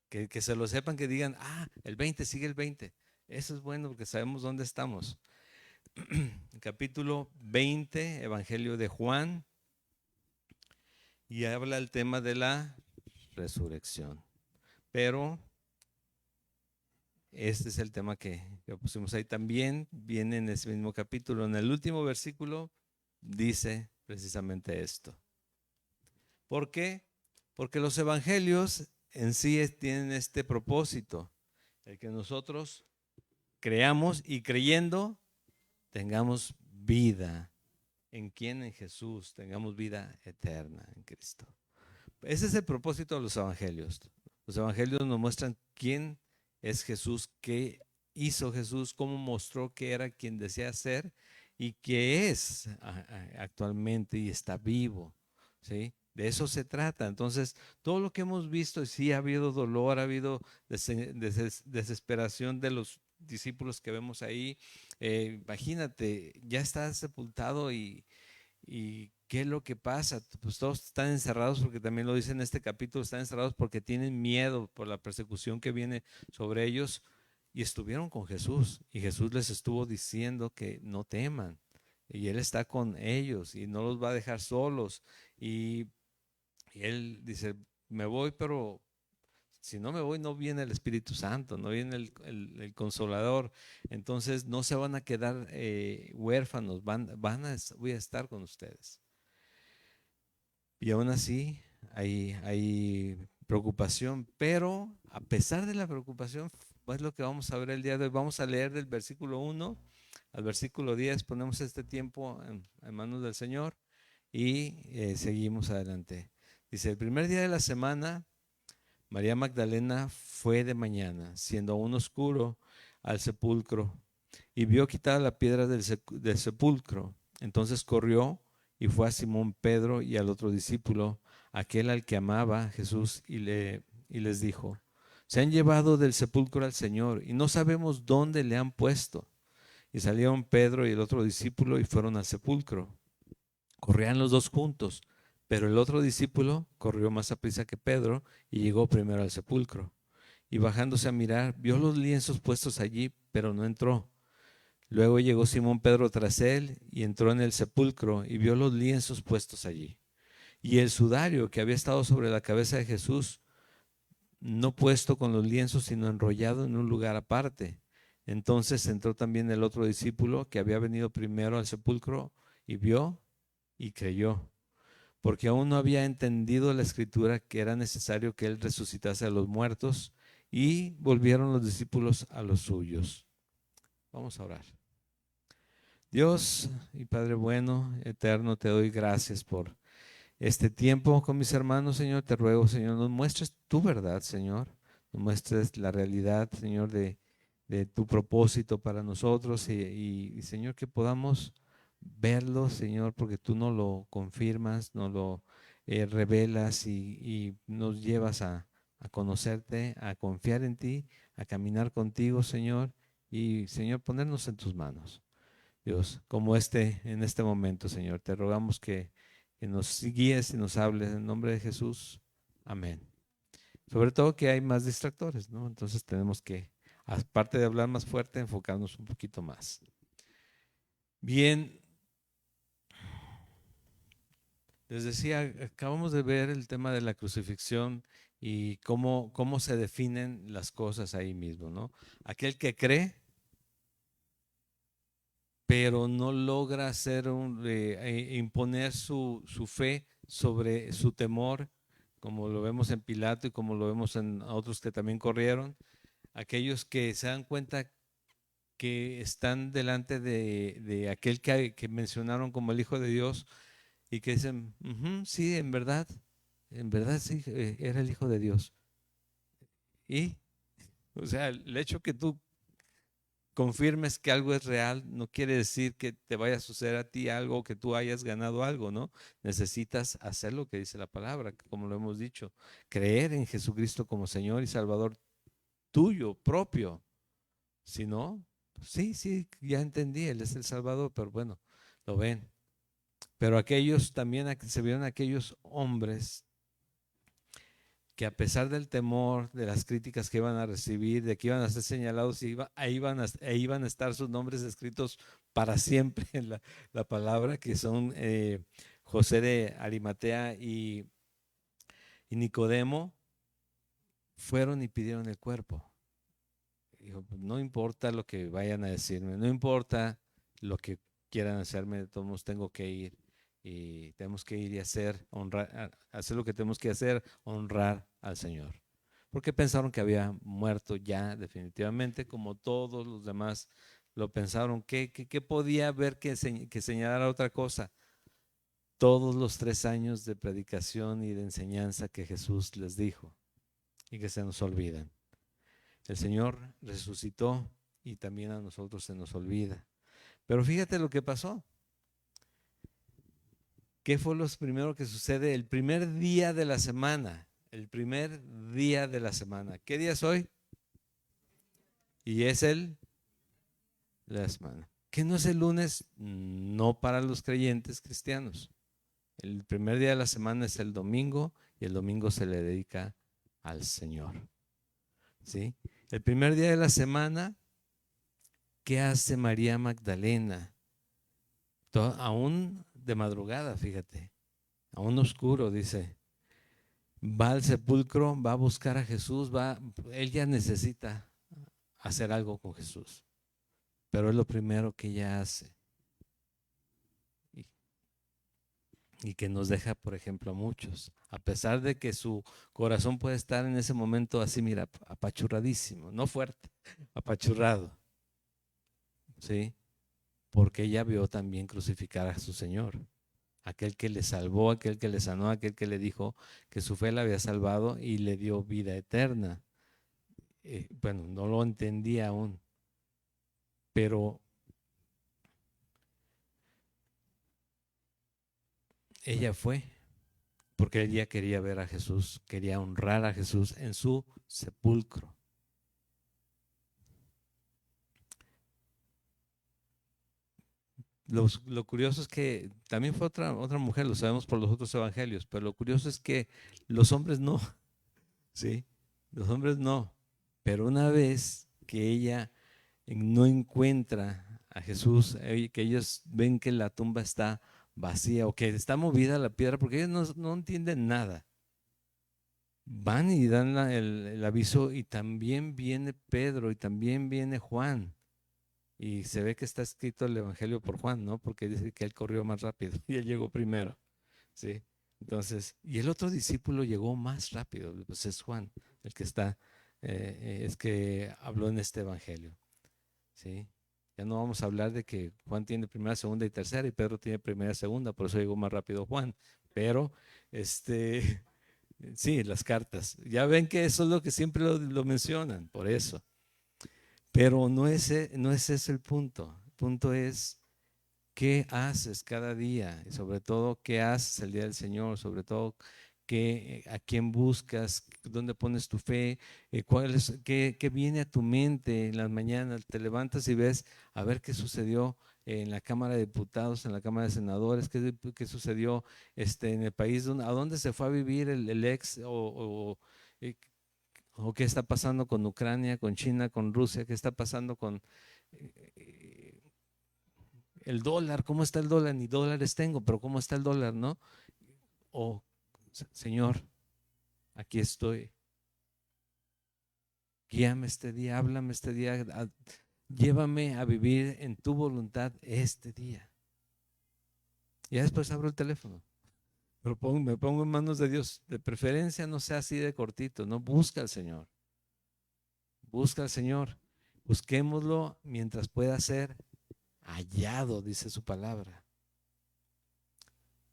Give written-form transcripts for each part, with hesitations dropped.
Que se lo sepan, que digan, el 20 sigue el 20. Eso es bueno porque sabemos dónde estamos. Capítulo 20, Evangelio de Juan, y habla el tema de la resurrección. Pero este es el tema que pusimos ahí también, viene en ese mismo capítulo. En el último versículo dice precisamente esto. ¿Por qué? Porque los evangelios en sí tienen este propósito, el que nosotros creamos y creyendo tengamos vida. ¿En quién? En Jesús. Tengamos vida eterna en Cristo. Ese es el propósito de los evangelios. Los evangelios nos muestran quién es Jesús, qué hizo Jesús, cómo mostró que era quien decía ser y que es actualmente y está vivo. ¿Sí? De eso se trata. Entonces, todo lo que hemos visto, sí ha habido dolor, ha habido desesperación de los discípulos que vemos ahí. Imagínate, ya está sepultado y ¿qué es lo que pasa? Pues todos están encerrados, porque también lo dice en este capítulo, están encerrados porque tienen miedo por la persecución que viene sobre ellos, y estuvieron con Jesús y Jesús les estuvo diciendo que no teman, y Él está con ellos y no los va a dejar solos, y, y Él dice, me voy, pero si no me voy, no viene el Espíritu Santo, no viene el Consolador. Entonces no se van a quedar huérfanos, voy a estar con ustedes. Y aún así hay preocupación, pero a pesar de la preocupación, es lo que vamos a ver el día de hoy. Vamos a leer del versículo 1 al versículo 10, ponemos este tiempo en manos del Señor y seguimos adelante. Dice, el primer día de la semana, María Magdalena fue de mañana, siendo aún oscuro, al sepulcro y vio quitada la piedra del sepulcro. Entonces corrió y fue a Simón Pedro y al otro discípulo, aquel al que amaba Jesús, y les dijo, se han llevado del sepulcro al Señor y no sabemos dónde le han puesto. Y salieron Pedro y el otro discípulo y fueron al sepulcro. Corrían los dos juntos, pero el otro discípulo corrió más aprisa que Pedro y llegó primero al sepulcro. Y bajándose a mirar, vio los lienzos puestos allí, pero no entró. Luego llegó Simón Pedro tras él y entró en el sepulcro y vio los lienzos puestos allí. Y el sudario que había estado sobre la cabeza de Jesús, no puesto con los lienzos, sino enrollado en un lugar aparte. Entonces entró también el otro discípulo que había venido primero al sepulcro y vio y creyó, porque aún no había entendido la escritura que era necesario que él resucitase a los muertos, y volvieron los discípulos a los suyos. Vamos a orar. Dios y Padre bueno, eterno, te doy gracias por este tiempo con mis hermanos, Señor. Te ruego, Señor, nos muestres tu verdad, Señor. Nos muestres la realidad, Señor, de tu propósito para nosotros y, Señor, que podamos verlo, Señor, porque tú nos lo confirmas, nos lo revelas y nos llevas a conocerte, a confiar en ti, a caminar contigo, Señor, y, Señor, ponernos en tus manos. Dios, como en este momento, Señor. Te rogamos que nos guíes y nos hables en nombre de Jesús. Amén. Sobre todo que hay más distractores, ¿no? Entonces tenemos que, aparte de hablar más fuerte, enfocarnos un poquito más. Bien, les decía, acabamos de ver el tema de la crucifixión y cómo se definen las cosas ahí mismo, ¿no? Aquel que cree pero no logra imponer su fe sobre su temor, como lo vemos en Pilato y como lo vemos en otros que también corrieron. Aquellos que se dan cuenta que están delante de aquel que mencionaron como el Hijo de Dios y que dicen, sí, en verdad sí, era el Hijo de Dios. Y, o sea, el hecho que tú confirmes que algo es real, no quiere decir que te vaya a suceder a ti algo, que tú hayas ganado algo, ¿no? Necesitas hacer lo que dice la palabra, como lo hemos dicho, creer en Jesucristo como Señor y Salvador tuyo, propio. Si no, sí, sí, ya entendí, Él es el Salvador, pero bueno, lo ven. Pero aquellos también se vieron aquellos hombres que a pesar del temor, de las críticas que iban a recibir, de que iban a ser señalados, iban a estar sus nombres escritos para siempre en la palabra, que son José de Arimatea y Nicodemo, fueron y pidieron el cuerpo. Dijo, no importa lo que vayan a decirme, no importa lo que quieran hacerme, de todos modos tengo que ir y tenemos que ir y hacer lo que tenemos que hacer, honrar al Señor. Porque pensaron que había muerto ya definitivamente, como todos los demás lo pensaron. ¿Qué podía haber que señalara otra cosa? Todos los 3 años de predicación y de enseñanza que Jesús les dijo y que se nos olvidan. El Señor resucitó y también a nosotros se nos olvida. Pero fíjate lo que pasó. ¿Qué fue lo primero que sucede? El primer día de la semana. El primer día de la semana. ¿Qué día es hoy? Y es la semana. ¿Qué no es el lunes? No para los creyentes cristianos. El primer día de la semana es el domingo y el domingo se le dedica al Señor. ¿Sí? El primer día de la semana, ¿qué hace María Magdalena? Aún de madrugada, fíjate, aún oscuro, dice. Va al sepulcro, va a buscar a Jesús, ella necesita hacer algo con Jesús, pero es lo primero que ella hace. Y que nos deja, por ejemplo, a muchos, a pesar de que su corazón puede estar en ese momento así, mira, apachurradísimo, no fuerte, apachurrado, ¿sí? Porque ella vio también crucificar a su Señor, aquel que le salvó, aquel que le sanó, aquel que le dijo que su fe la había salvado y le dio vida eterna. Bueno, no lo entendía aún, pero ella fue, porque ella quería ver a Jesús, quería honrar a Jesús en su sepulcro. Lo curioso es que también fue otra mujer, lo sabemos por los otros evangelios, pero lo curioso es que los hombres no, ¿sí? Los hombres no. Pero una vez que ella no encuentra a Jesús, que ellos ven que la tumba está vacía o que está movida la piedra, porque ellos no entienden nada. Van y dan el aviso y también viene Pedro y también viene Juan. Y se ve que está escrito el Evangelio por Juan, ¿no? Porque dice que él corrió más rápido y él llegó primero, ¿sí? Entonces, y el otro discípulo llegó más rápido, pues es Juan, el que es que habló en este Evangelio, ¿sí? Ya no vamos a hablar de que Juan tiene primera, segunda y tercera y Pedro tiene primera, segunda, por eso llegó más rápido Juan, pero sí, las cartas, ya ven que eso es lo que siempre lo mencionan, por eso. Pero no es ese el punto. El punto es qué haces cada día y sobre todo qué haces el día del Señor, sobre todo a quién buscas, dónde pones tu fe, qué viene a tu mente en las mañanas. Te levantas y ves a ver qué sucedió en la Cámara de Diputados, en la Cámara de Senadores, qué sucedió en el país, a dónde se fue a vivir el ex eh, o qué está pasando con Ucrania, con China, con Rusia, qué está pasando con eh, el dólar, cómo está el dólar, ni dólares tengo, pero cómo está el dólar, ¿no? O, Señor, aquí estoy, guíame este día, háblame este día, llévame a vivir en tu voluntad este día. Y ya después abro el teléfono, pero me pongo en manos de Dios. De preferencia no sea así de cortito, no, busca al Señor. Busca al Señor. Busquémoslo mientras pueda ser hallado, dice su palabra.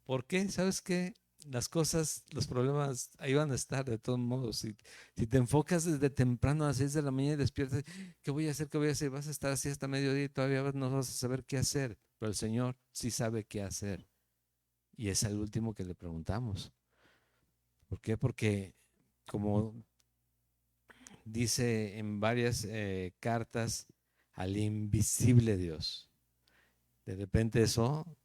¿Por qué? ¿Sabes qué? Las cosas, los problemas, ahí van a estar de todos modos. Si te enfocas desde temprano a las 6 de la mañana y despiertas, ¿qué voy a hacer? ¿Qué voy a hacer? Vas a estar así hasta mediodía y todavía no vas a saber qué hacer. Pero el Señor sí sabe qué hacer. Y es el último que le preguntamos. ¿Por qué? Porque como dice en varias cartas, al invisible Dios. De repente eso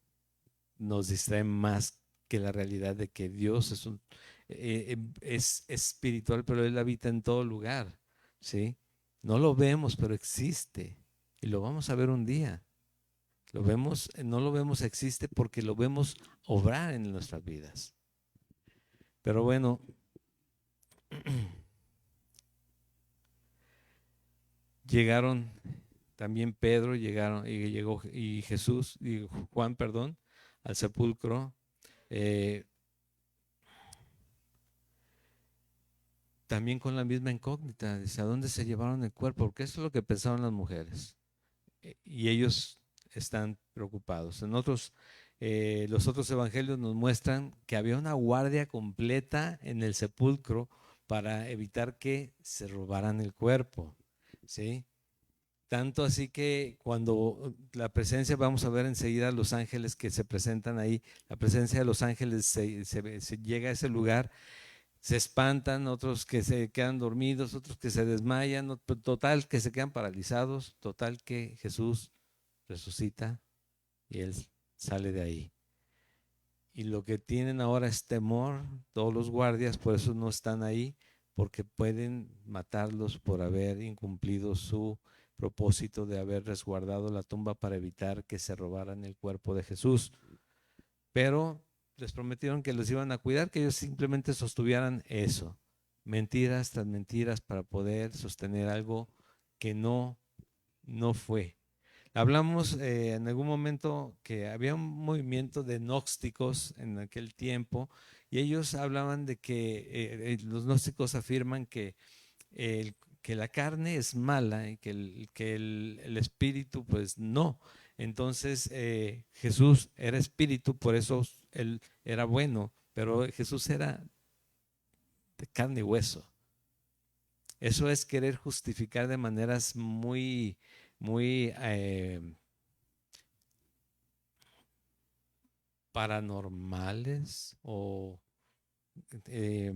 nos distrae más que la realidad de que Dios es espiritual, pero Él habita en todo lugar, ¿sí? No lo vemos, pero existe y lo vamos a ver un día. Lo vemos, no lo vemos existe porque lo vemos obrar en nuestras vidas. Pero bueno, llegaron también Pedro, y Jesús y Juan, perdón, al sepulcro. Eh, también con la misma incógnita, dice, ¿a dónde se llevaron el cuerpo? Porque eso es lo que pensaron las mujeres. Y ellos están preocupados. Los otros evangelios nos muestran que había una guardia completa en el sepulcro para evitar que se robaran el cuerpo, ¿sí? Tanto así que cuando la presencia, vamos a ver enseguida los ángeles que se presentan ahí, la presencia de los ángeles se llega a ese lugar, se espantan, otros que se quedan dormidos, otros que se desmayan, total que se quedan paralizados, total que Jesús resucita y Él sale de ahí. Y lo que tienen ahora es temor, todos los guardias, por eso no están ahí, porque pueden matarlos por haber incumplido su propósito de haber resguardado la tumba para evitar que se robaran el cuerpo de Jesús. Pero les prometieron que los iban a cuidar, que ellos simplemente sostuvieran eso, mentiras tras mentiras para poder sostener algo que no fue. Hablamos en algún momento que había un movimiento de gnósticos en aquel tiempo y ellos hablaban de que los gnósticos afirman que la carne es mala y que el espíritu pues no. Entonces Jesús era espíritu, por eso Él era bueno, pero Jesús era de carne y hueso. Eso es querer justificar de maneras muy, muy paranormales o eh,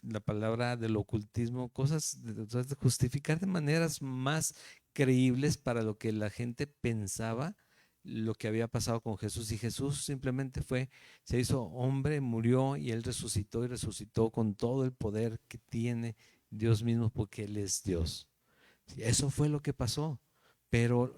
la palabra del ocultismo, cosas de justificar de maneras más creíbles para lo que la gente pensaba lo que había pasado con Jesús. Y Jesús simplemente se hizo hombre, murió y Él resucitó y resucitó con todo el poder que tiene Dios mismo porque Él es Dios. Eso fue lo que pasó. Pero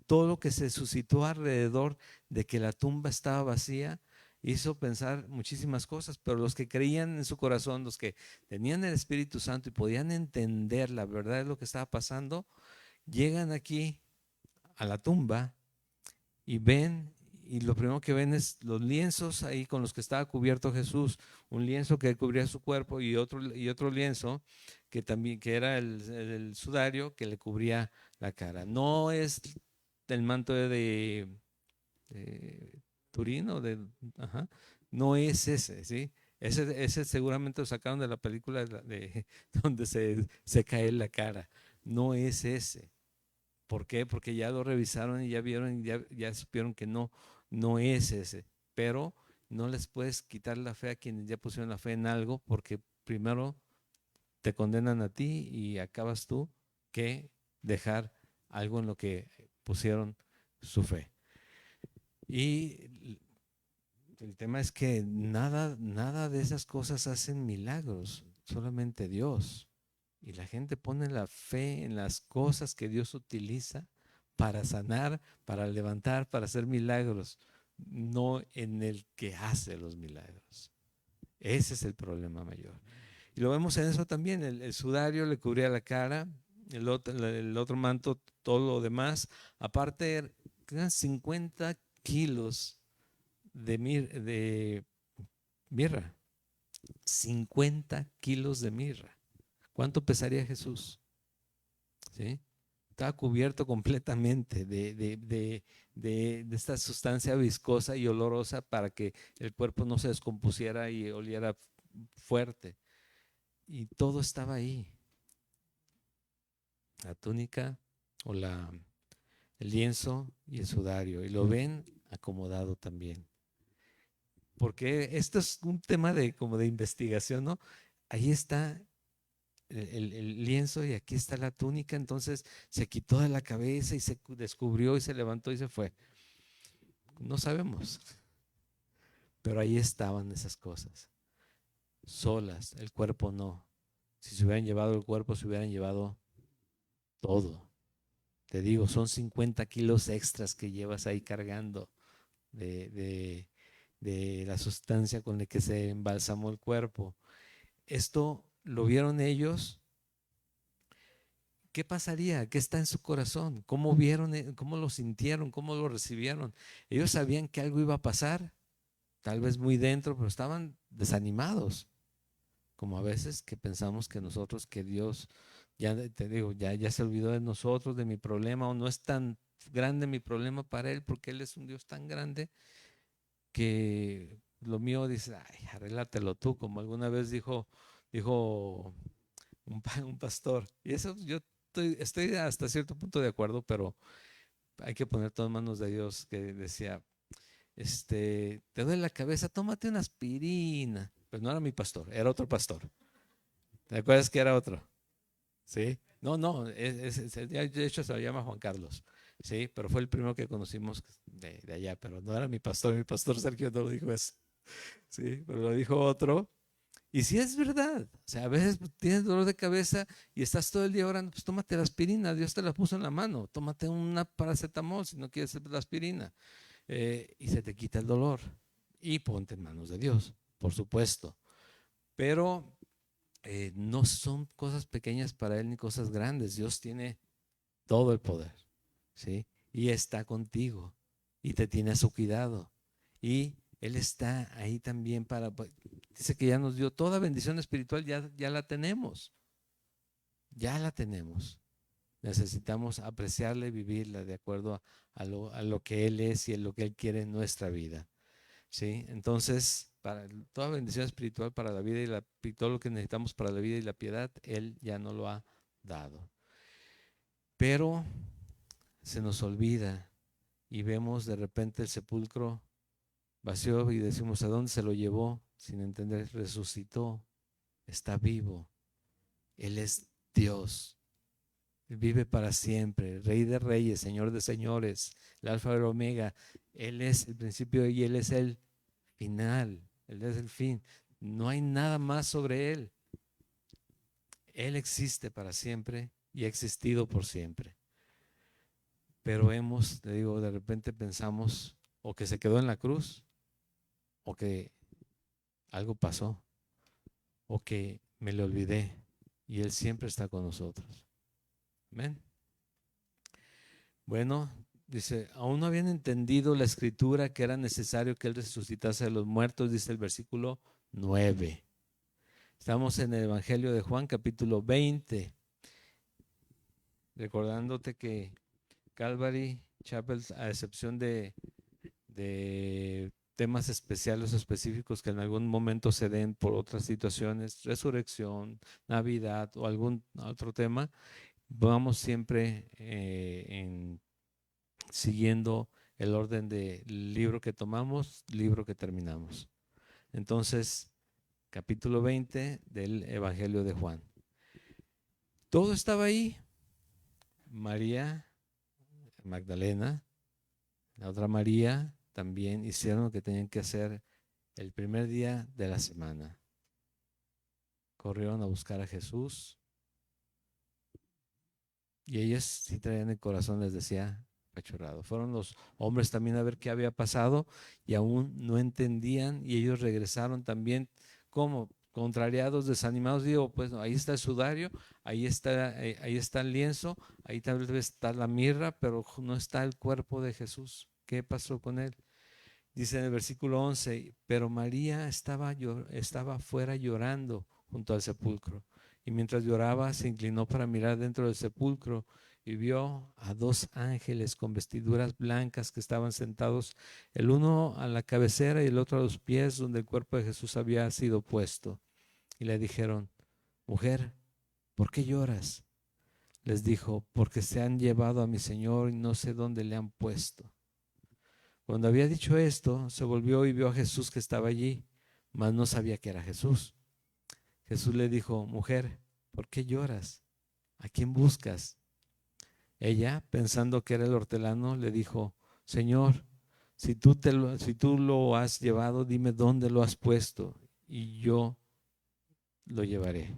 todo lo que se suscitó alrededor de que la tumba estaba vacía hizo pensar muchísimas cosas, pero los que creían en su corazón, los que tenían el Espíritu Santo y podían entender la verdad de lo que estaba pasando, llegan aquí a la tumba y ven, y lo primero que ven es los lienzos ahí con los que estaba cubierto Jesús, un lienzo que cubría su cuerpo y otro lienzo que también que era el sudario que le cubría la cara. No es el manto de Turín o ajá, no es ese, ¿sí? Ese seguramente lo sacaron de la película donde se cae la cara. No es ese. ¿Por qué? Porque ya lo revisaron y ya vieron y ya supieron que no es ese. Pero no les puedes quitar la fe a quienes ya pusieron la fe en algo, porque primero te condenan a ti y acabas tú que dejar algo en lo que pusieron su fe. Y el tema es que nada de esas cosas hacen milagros, solamente Dios. Y la gente pone la fe en las cosas que Dios utiliza para sanar, para levantar, para hacer milagros, no en el que hace los milagros. Ese es el problema mayor. Y lo vemos en eso también. El sudario le cubría la cara, el otro manto, todo lo demás. Aparte, eran 50 kilos de mirra. 50 kilos de mirra. ¿Cuánto pesaría Jesús? ¿Sí? Estaba cubierto completamente de esta sustancia viscosa y olorosa para que el cuerpo no se descompusiera y oliera fuerte. Y todo estaba ahí. La túnica o el lienzo y el sudario. Y lo ven acomodado también. Porque esto es un tema como de investigación, ¿no? Ahí está el lienzo y aquí está la túnica, entonces se quitó de la cabeza y se descubrió y se levantó y se fue. No sabemos, pero ahí estaban esas cosas. solas, el cuerpo no. Si se hubieran llevado el cuerpo, se hubieran llevado todo. Te digo, son 50 kilos extras que llevas ahí cargando de, de, de la sustancia con la que se embalsamó el cuerpo. Esto lo vieron ellos. ¿Qué pasaría? ¿Qué está en su corazón? ¿Cómo vieron, cómo lo sintieron, cómo lo recibieron? Ellos sabían que algo iba a pasar, tal vez muy dentro, pero estaban desanimados, como a veces que pensamos que nosotros, que Dios, ya te digo, ya se olvidó de nosotros, de mi problema, o no es tan grande mi problema para Él, porque Él es un Dios tan grande que lo mío dice, ay, arréglatelo tú, como alguna vez dijo un pastor. Y eso yo estoy hasta cierto punto de acuerdo, pero hay que poner todo en manos de Dios, que decía, te duele la cabeza, tómate una aspirina. Pues no era mi pastor, era otro pastor. ¿Te acuerdas que era otro? Sí. No, no, de hecho se llama Juan Carlos. Sí, pero fue el primero que conocimos de allá, pero no era mi pastor Sergio no lo dijo eso. Sí, pero lo dijo otro. Y sí es verdad, o sea, a veces tienes dolor de cabeza y estás todo el día orando, pues tómate la aspirina, Dios te la puso en la mano, tómate una paracetamol si no quieres la aspirina, y se te quita el dolor. Y ponte en manos de Dios, por supuesto. Pero no son cosas pequeñas para Él ni cosas grandes. Dios tiene todo el poder, ¿sí? Y está contigo y te tiene a su cuidado. Y Él está ahí también dice que ya nos dio toda bendición espiritual, ya la tenemos, ya la tenemos. Necesitamos apreciarla y vivirla de acuerdo a lo que Él es y a lo que Él quiere en nuestra vida, ¿sí? Entonces, toda bendición espiritual para la vida y todo lo que necesitamos para la vida y la piedad, Él ya nos lo ha dado. Pero se nos olvida y vemos de repente el sepulcro vacío y decimos, ¿a dónde se lo llevó? Sin entender, resucitó, está vivo. Él es Dios. Él vive para siempre, Rey de reyes, Señor de señores, el Alfa y el Omega. Él es el principio y Él es el final. Él es el fin. No hay nada más sobre Él. Él existe para siempre y ha existido por siempre. Pero te digo, de repente pensamos o que se quedó en la cruz o que algo pasó o que me le olvidé y Él siempre está con nosotros. Amén. Bueno, dice, aún no habían entendido la escritura que era necesario que Él resucitase de los muertos, dice el versículo 9. Estamos en el Evangelio de Juan, capítulo 20, recordándote que Calvary Chapel, a excepción de temas especiales o específicos que en algún momento se den por otras situaciones, resurrección, Navidad o algún otro tema, vamos siempre siguiendo el orden del libro que tomamos, libro que terminamos. Entonces, capítulo 20 del Evangelio de Juan. Todo estaba ahí. María Magdalena, la otra María, también hicieron lo que tenían que hacer el primer día de la semana. Corrieron a buscar a Jesús y ellos sí traían el corazón, les decía, apachurrado. Fueron los hombres también a ver qué había pasado y aún no entendían y ellos regresaron también como contrariados, desanimados. Digo, pues ahí está el sudario, ahí está el lienzo, ahí tal vez está la mirra, pero no está el cuerpo de Jesús. ¿Qué pasó con él? Dice en el versículo 11, pero María estaba fuera llorando junto al sepulcro. Y mientras lloraba, se inclinó para mirar dentro del sepulcro y vio a dos ángeles con vestiduras blancas que estaban sentados, el uno a la cabecera y el otro a los pies donde el cuerpo de Jesús había sido puesto. Y le dijeron, mujer, ¿por qué lloras? Les dijo, porque se han llevado a mi Señor y no sé dónde le han puesto. Cuando había dicho esto, se volvió y vio a Jesús que estaba allí, mas no sabía que era Jesús. Jesús le dijo, mujer, ¿por qué lloras? ¿A quién buscas? Ella, pensando que era el hortelano, le dijo, Señor, si tú lo has llevado, dime dónde lo has puesto y yo lo llevaré.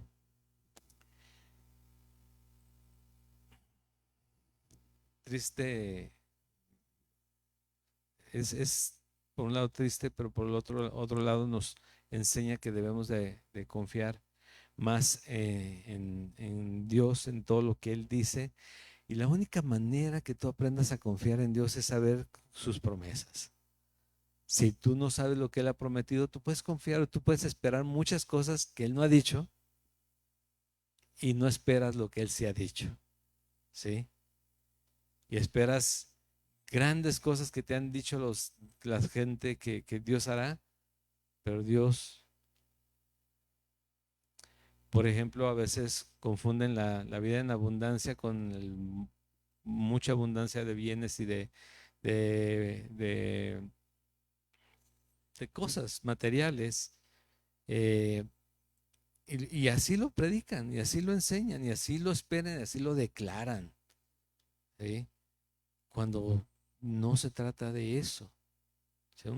Triste, es por un lado triste, pero por el otro lado nos enseña que debemos de confiar más en Dios, en todo lo que Él dice. Y la única manera que tú aprendas a confiar en Dios es saber sus promesas. Si tú no sabes lo que Él ha prometido, tú puedes confiar o tú puedes esperar muchas cosas que Él no ha dicho y no esperas lo que Él sí ha dicho, ¿sí? Y esperas grandes cosas que te han dicho la gente que Dios hará, pero Dios, por ejemplo, a veces confunden la vida en abundancia con mucha abundancia de bienes y de, de, de cosas materiales. eh, y así lo predican, y así lo enseñan, y así lo esperan, y así lo declaran, ¿sí? Cuando no se trata de eso. O sea,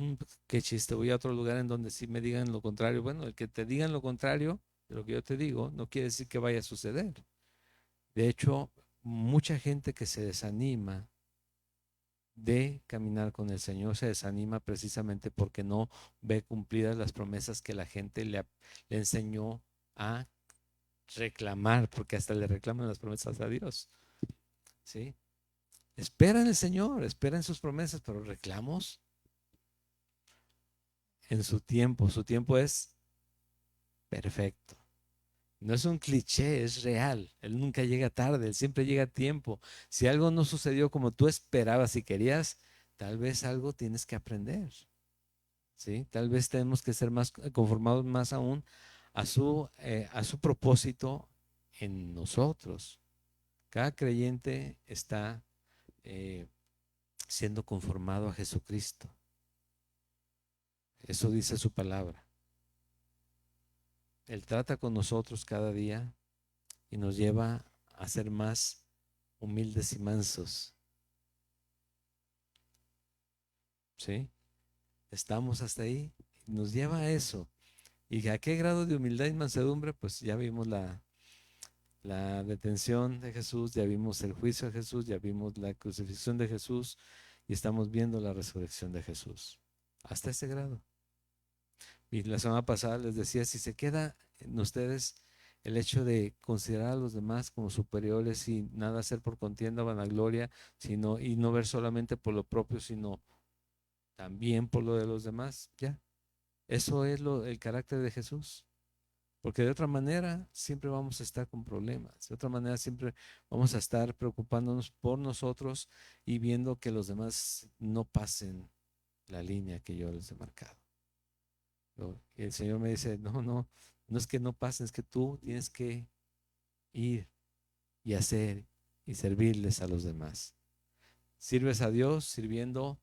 qué chiste, voy a otro lugar en donde sí me digan lo contrario. Bueno, el que te digan lo contrario de lo que yo te digo, no quiere decir que vaya a suceder. De hecho, mucha gente que se desanima de caminar con el Señor se desanima precisamente porque no ve cumplidas las promesas que la gente le enseñó a reclamar, porque hasta le reclaman las promesas a Dios, ¿sí? Espera en el Señor, espera en sus promesas, pero reclamos en su tiempo es perfecto. No es un cliché, es real. Él nunca llega tarde, él siempre llega a tiempo. Si algo no sucedió como tú esperabas y querías, tal vez algo tienes que aprender, ¿sí? Tal vez tenemos que ser más conformados más aún a su propósito en nosotros. Cada creyente está eh, siendo conformado a Jesucristo. Eso dice su palabra. Él trata con nosotros cada día y nos lleva a ser más humildes y mansos, ¿sí? Estamos hasta ahí, nos lleva a eso. ¿Y a qué grado de humildad y mansedumbre? Pues ya vimos la detención de Jesús, ya vimos el juicio de Jesús, ya vimos la crucifixión de Jesús y estamos viendo la resurrección de Jesús. Hasta ese grado. Y la semana pasada les decía, si se queda en ustedes el hecho de considerar a los demás como superiores y nada hacer por contienda, vanagloria, y no ver solamente por lo propio, sino también por lo de los demás, ya. Eso es el carácter de Jesús. Porque de otra manera siempre vamos a estar con problemas. De otra manera siempre vamos a estar preocupándonos por nosotros y viendo que los demás no pasen la línea que yo les he marcado. Y el Señor me dice, no es que no pasen, es que tú tienes que ir y hacer y servirles a los demás. Sirves a Dios sirviendo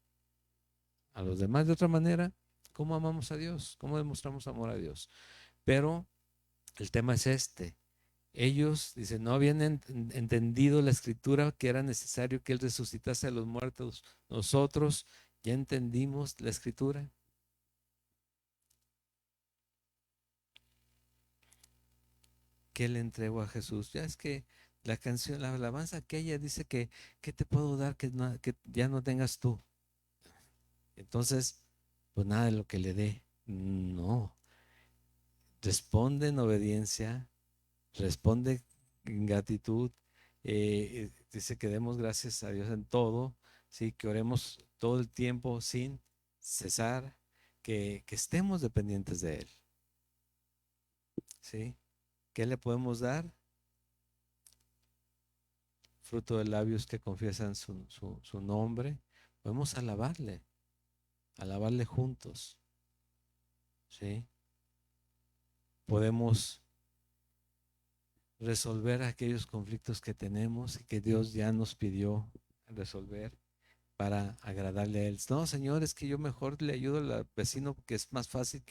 a los demás de otra manera. ¿Cómo amamos a Dios? ¿Cómo demostramos amor a Dios? Pero el tema es este. Ellos, dicen, no habían entendido la escritura que era necesario que Él resucitase a los muertos. Nosotros ya entendimos la escritura. ¿Qué le entregó a Jesús? Ya es que la canción, la alabanza aquella dice que, ¿qué te puedo dar que ya no tengas tú? Entonces, pues nada de lo que le dé. No. Responde en obediencia, responde en gratitud. Dice que demos gracias a Dios en todo, ¿sí? Que oremos todo el tiempo sin cesar, que estemos dependientes de Él, ¿sí? ¿Qué le podemos dar? Fruto de labios que confiesan su nombre. Podemos alabarle juntos, ¿sí? Podemos resolver aquellos conflictos que tenemos y que Dios ya nos pidió resolver para agradarle a Él. No, Señor, es que yo mejor le ayudo al vecino porque es más fácil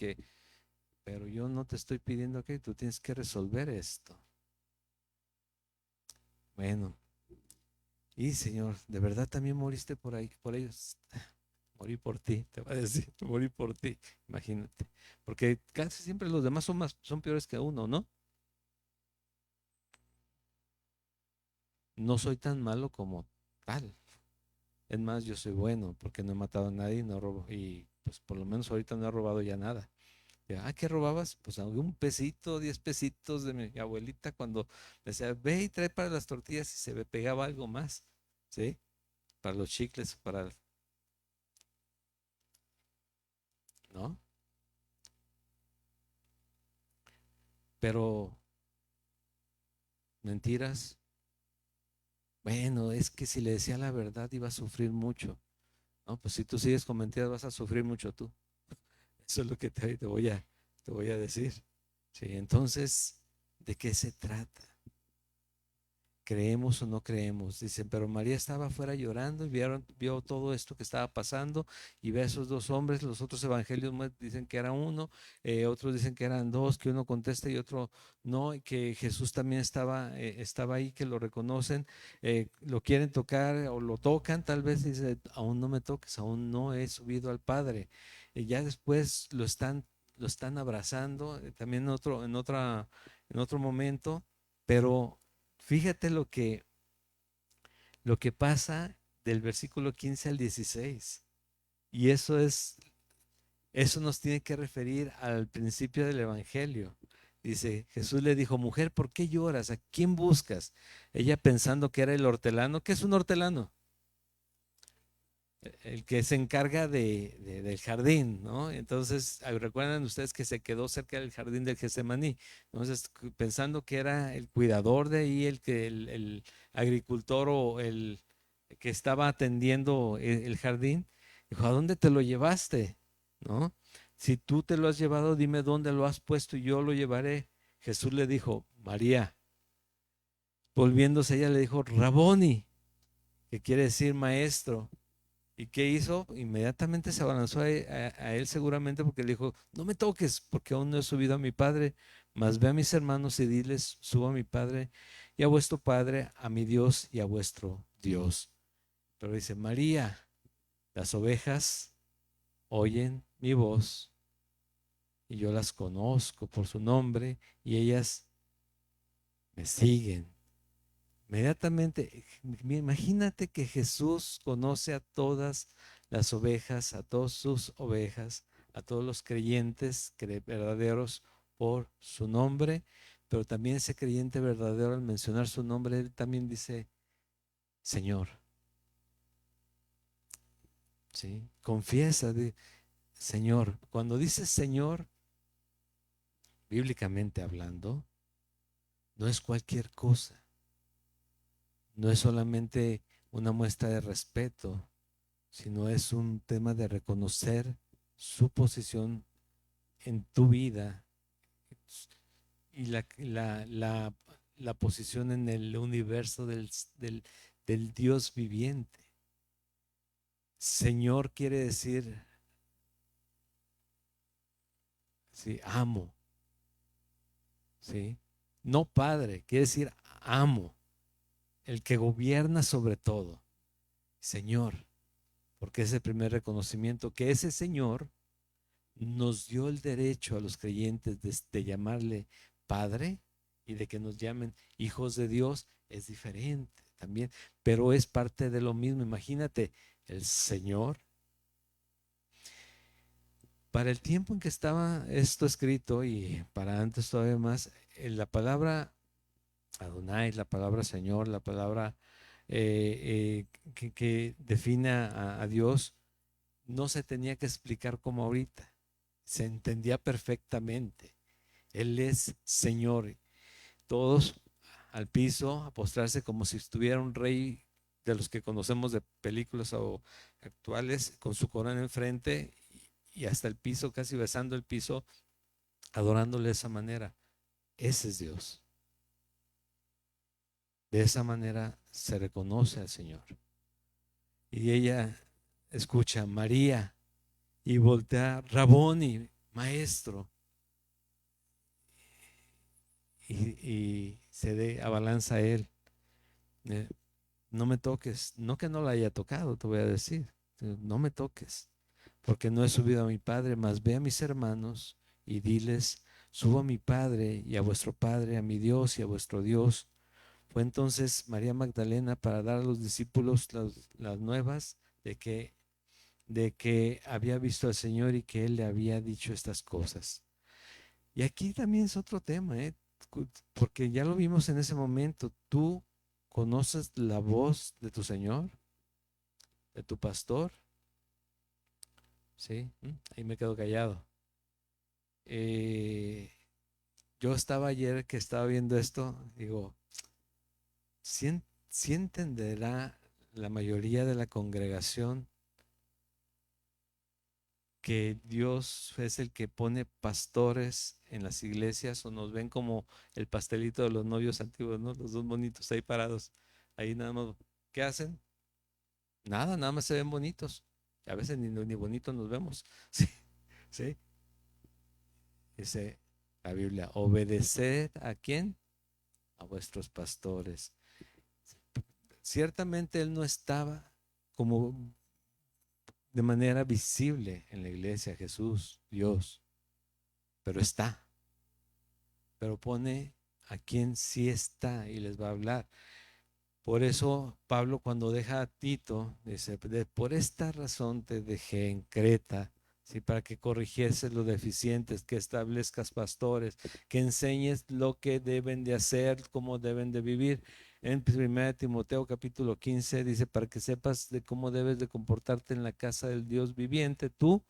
pero yo no te estoy pidiendo que tú tienes que resolver esto. Bueno, y Señor, ¿de verdad también moriste por ahí, por ellos? morí por ti, te va a decir, morí por ti, imagínate. Porque casi siempre los demás son peores que uno, ¿no? No soy tan malo como tal. Es más, yo soy bueno porque no he matado a nadie y no robo. Y pues por lo menos ahorita no he robado ya nada. ¿Qué robabas? Pues un pesito, 10 pesitos de mi abuelita cuando me decía, ve y trae para las tortillas y se me pegaba algo más, ¿sí? Para los chicles, ¿no? Pero mentiras, bueno, es que si le decía la verdad iba a sufrir mucho, ¿no? Pues si tú sigues con mentiras vas a sufrir mucho tú. Eso es lo que te voy a decir. Sí, entonces, ¿de qué se trata? ¿Creemos o no creemos? Dicen, pero María estaba afuera llorando y vio todo esto que estaba pasando y ve a esos dos hombres. Los otros evangelios dicen que era uno, otros dicen que eran dos, que uno contesta y otro no, y que Jesús también estaba ahí, que lo reconocen, lo quieren tocar o lo tocan, tal vez dice, aún no me toques, aún no he subido al Padre. Y ya después lo están abrazando, también en otro momento, pero fíjate lo que pasa del versículo 15 al 16. Y eso nos tiene que referir al principio del Evangelio. Dice, Jesús le dijo, mujer, ¿por qué lloras? ¿A quién buscas? Ella pensando que era el hortelano. ¿Qué es un hortelano? El que se encarga del jardín, ¿no? Entonces, recuerdan ustedes que se quedó cerca del jardín del Getsemaní. Entonces, pensando que era el cuidador de ahí, el agricultor o el que estaba atendiendo el jardín, dijo, ¿a dónde te lo llevaste? ¿No? Si tú te lo has llevado, dime dónde lo has puesto y yo lo llevaré. Jesús le dijo, María. Volviéndose ella le dijo, Raboni, que quiere decir maestro. ¿Y qué hizo? Inmediatamente se abalanzó a él seguramente porque le dijo, no me toques porque aún no he subido a mi Padre, mas ve a mis hermanos y diles, subo a mi Padre y a vuestro Padre, a mi Dios y a vuestro Dios. Pero dice, María, las ovejas oyen mi voz y yo las conozco por su nombre y ellas me siguen. Inmediatamente, imagínate que Jesús conoce a todas las ovejas, a todas sus ovejas, a todos los creyentes verdaderos por su nombre, pero también ese creyente verdadero al mencionar su nombre, él también dice, Señor, ¿sí? Confiesa, Señor. Cuando dice Señor, bíblicamente hablando, no es cualquier cosa, no es solamente una muestra de respeto, sino es un tema de reconocer su posición en tu vida y la posición en el universo del Dios viviente. Señor quiere decir, sí, amo, ¿sí? No Padre, quiere decir amo, el que gobierna sobre todo. Señor, porque es el primer reconocimiento que ese Señor nos dio el derecho a los creyentes de llamarle Padre y de que nos llamen hijos de Dios. Es diferente también, pero es parte de lo mismo. Imagínate, el Señor, para el tiempo en que estaba esto escrito y para antes todavía más, la palabra Adonai, la palabra Señor, la palabra que define a Dios, no se tenía que explicar como ahorita, se entendía perfectamente. Él es Señor. Todos al piso, a postrarse como si estuviera un rey de los que conocemos de películas o actuales, con su corona enfrente y hasta el piso, casi besando el piso, adorándole de esa manera. Ese es Dios. De esa manera se reconoce al Señor. Y ella escucha María y voltea Raboni, maestro, y abalanza a él. No me toques, no que no la haya tocado, te voy a decir. no me toques, porque no he subido a mi Padre, mas ve a mis hermanos y diles, subo a mi Padre y a vuestro Padre, a mi Dios y a vuestro Dios. Fue entonces María Magdalena para dar a los discípulos las nuevas de que había visto al Señor y que Él le había dicho estas cosas. Y aquí también es otro tema, porque ya lo vimos en ese momento. ¿Tú conoces la voz de tu Señor, de tu pastor? Sí, ahí me quedo callado. Eh, yo estaba ayer que estaba viendo esto, digo, ¿sí entenderá la mayoría de la congregación que Dios es el que pone pastores en las iglesias, o nos ven como el pastelito de los novios antiguos, ¿no? Los dos bonitos ahí parados, ahí nada más? ¿Qué hacen? Nada más se ven bonitos. A veces ni bonitos nos vemos. Sí, sí. Dice la Biblia, obedeced ¿a quién? A vuestros pastores. Ciertamente él no estaba como de manera visible en la iglesia, Jesús, Dios, pero está. Pero pone a quien sí está y les va a hablar. Por eso Pablo, cuando deja a Tito, dice, por esta razón te dejé en Creta, ¿sí? Para que corrigieses los deficientes, que establezcas pastores, que enseñes lo que deben de hacer, cómo deben de vivir. En 1 Timoteo capítulo 15 dice, para que sepas de cómo debes de comportarte en la casa del Dios viviente tú,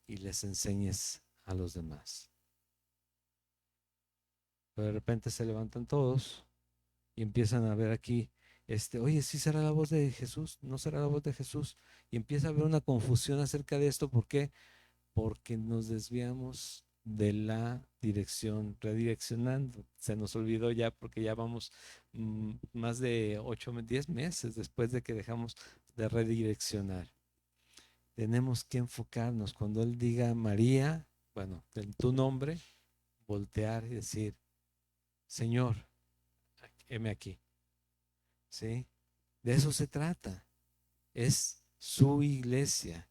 y les enseñes a los demás. Pero de repente se levantan todos y empiezan a ver aquí, oye, ¿sí será la voz de Jesús? ¿No será la voz de Jesús? Y empieza a haber una confusión acerca de esto. ¿Por qué? Porque nos desviamos de la dirección, redireccionando. Se nos olvidó ya porque ya vamos más de 10 meses después de que dejamos de redireccionar. Tenemos que enfocarnos. Cuando Él diga María, bueno, en tu nombre, voltear y decir, Señor, heme aquí. ¿Sí? De eso se trata. Es su iglesia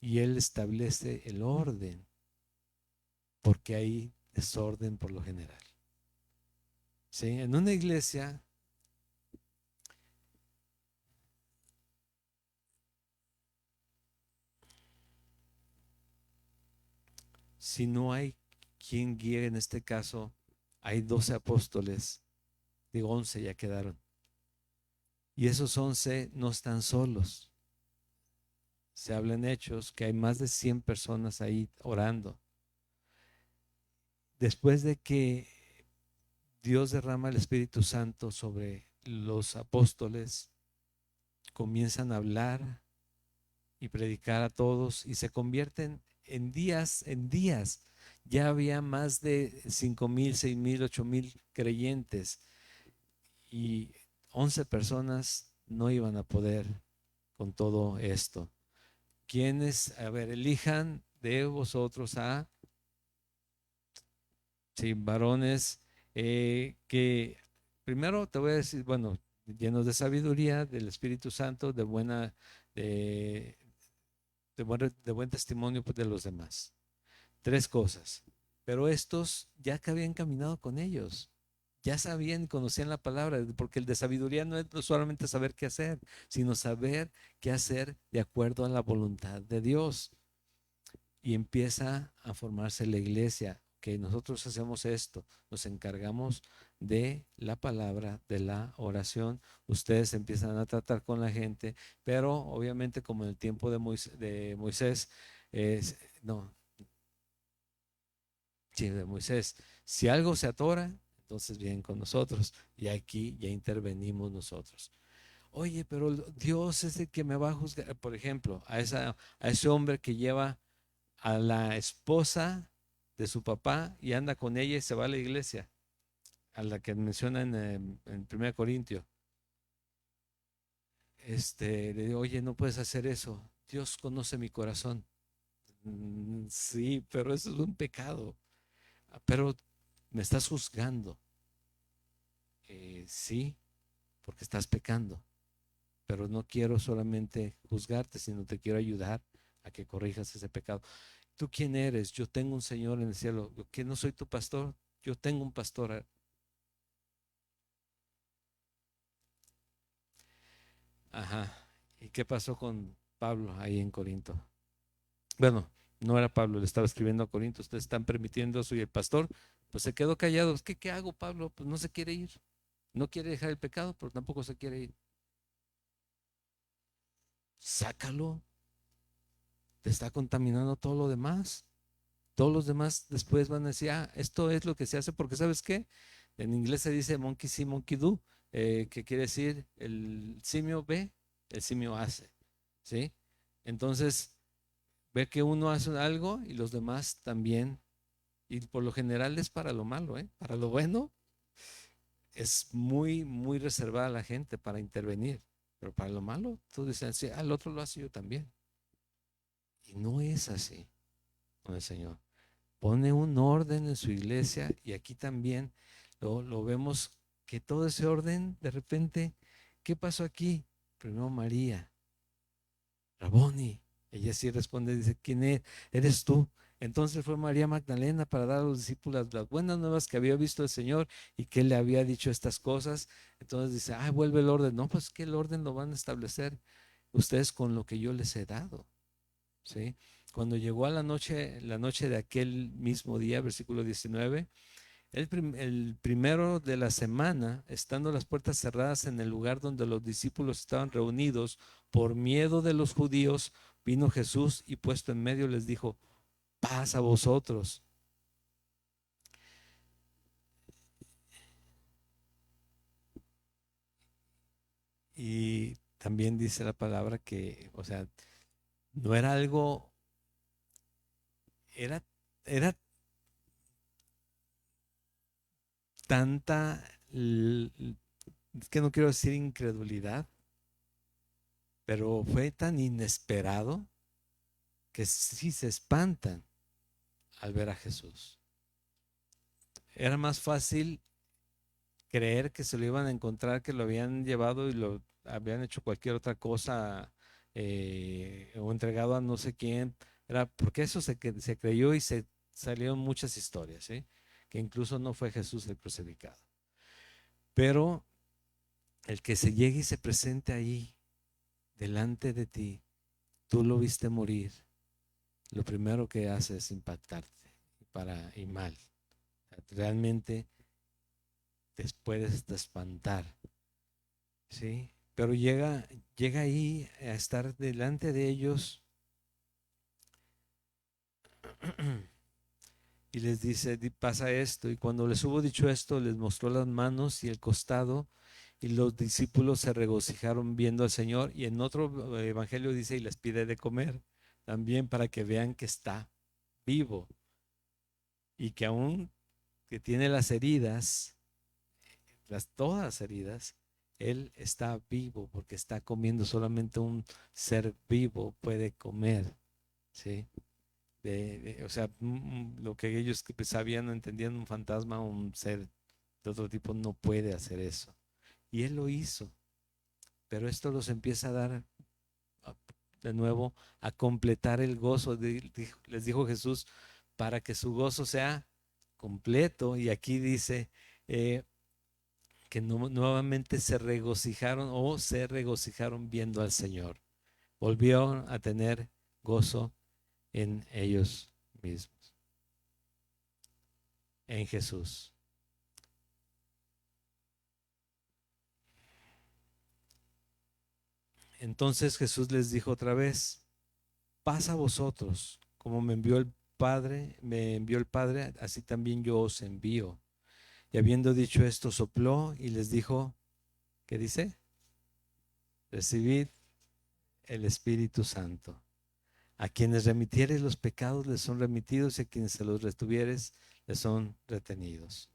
y Él establece el orden, porque hay desorden por lo general. ¿Sí? En una iglesia, si no hay quien guíe, en este caso, hay 12 apóstoles, digo 11 ya quedaron, y esos 11 no están solos. Se habla en Hechos que hay más de 100 personas ahí orando. Después de que Dios derrama el Espíritu Santo sobre los apóstoles, comienzan a hablar y predicar a todos y se convierten en días. Ya había más de 5,000, 6,000, 8,000 creyentes y 11 personas no iban a poder con todo esto. ¿Quiénes? A ver, elijan de vosotros a, sí, varones que primero te voy a decir, bueno, llenos de sabiduría, del Espíritu Santo, de, de buen testimonio pues, de los demás. Tres cosas. Pero estos ya que habían caminado con ellos, ya sabían y conocían la palabra, porque el de sabiduría no es solamente saber qué hacer, sino saber qué hacer de acuerdo a la voluntad de Dios. Y empieza a formarse la iglesia, que nosotros hacemos esto, nos encargamos de la palabra, de la oración, ustedes empiezan a tratar con la gente, pero obviamente como en el tiempo de Moisés, no, sí, de Moisés, si algo se atora, entonces vienen con nosotros y aquí ya intervenimos nosotros. Oye, pero Dios es el que me va a juzgar, por ejemplo, a ese hombre que lleva a la esposa de su papá y anda con ella y se va a la iglesia, a la que menciona en 1 Corintios. Le digo, oye, no puedes hacer eso. Dios conoce mi corazón. Sí, pero eso es un pecado. Pero me estás juzgando. Sí, porque estás pecando. pero no quiero solamente juzgarte, sino te quiero ayudar a que corrijas ese pecado. ¿Tú quién eres? Yo tengo un Señor en el cielo. ¿Que no soy tu pastor? Yo tengo un pastor. Ajá. ¿Y qué pasó con Pablo ahí en Corinto? Bueno, no era Pablo, le estaba escribiendo a Corinto. Ustedes están permitiendo eso y el pastor, pues se quedó callado. ¿Qué hago, Pablo? Pues no se quiere ir. No quiere dejar el pecado, pero tampoco se quiere ir. Sácalo. Te está contaminando todo lo demás. Todos los demás después van a decir, esto es lo que se hace, porque ¿sabes qué? En inglés se dice monkey see, monkey do, que quiere decir el simio ve, el simio hace, ¿sí? Entonces, ve que uno hace algo y los demás también, y por lo general es para lo malo, ¿eh? Para lo bueno es muy, muy reservada la gente para intervenir, pero para lo malo, tú dices, sí, al otro lo hace yo también. Y no es así con el Señor. Pone un orden en su iglesia y aquí también lo vemos que todo ese orden, de repente, ¿qué pasó aquí? Primero María, Raboni, ella sí responde, dice, ¿quién es? ¿Eres tú? Entonces fue María Magdalena para dar a los discípulos las buenas nuevas que había visto el Señor y que él le había dicho estas cosas. Entonces dice, vuelve el orden. No, pues que el orden lo van a establecer ustedes con lo que yo les he dado. ¿Sí? Cuando llegó a la noche de aquel mismo día, versículo 19, el primero de la semana, estando las puertas cerradas en el lugar donde los discípulos estaban reunidos, por miedo de los judíos, vino Jesús y puesto en medio les dijo, paz a vosotros. Y también dice la palabra que, o sea, no era algo, era, era tanta, es que no quiero decir incredulidad, pero fue tan inesperado que sí se espantan al ver a Jesús. Era más fácil creer que se lo iban a encontrar, que lo habían llevado y lo habían hecho cualquier otra cosa o entregado a no sé quién. Era porque eso se creyó y se salieron muchas historias, ¿sí? Que incluso no fue Jesús el crucificado. Pero el que se llegue y se presente ahí delante de ti, tú lo viste morir, lo primero que hace es impactarte y mal. Realmente te puedes espantar, ¿sí? Pero llega ahí a estar delante de ellos y les dice, pasa esto. Y cuando les hubo dicho esto, les mostró las manos y el costado, y los discípulos se regocijaron viendo al Señor. Y en otro evangelio dice, y les pide de comer, también para que vean que está vivo y que aún que tiene las heridas, todas las heridas, él está vivo porque está comiendo. Solamente un ser vivo puede comer, ¿sí? O sea, lo que ellos que sabían, no entendían, un fantasma, un ser de otro tipo no puede hacer eso. Y él lo hizo, pero esto los empieza a dar de nuevo a completar el gozo. Les dijo Jesús, para que su gozo sea completo. Y aquí dice, que nuevamente se regocijaron viendo al Señor. Volvieron a tener gozo en ellos mismos, en Jesús. Entonces Jesús les dijo otra vez, paz a vosotros, como me envió el Padre, así también yo os envío. Y habiendo dicho esto, sopló y les dijo, ¿qué dice? Recibid el Espíritu Santo. A quienes remitieres los pecados les son remitidos y a quienes se los retuvieres les son retenidos.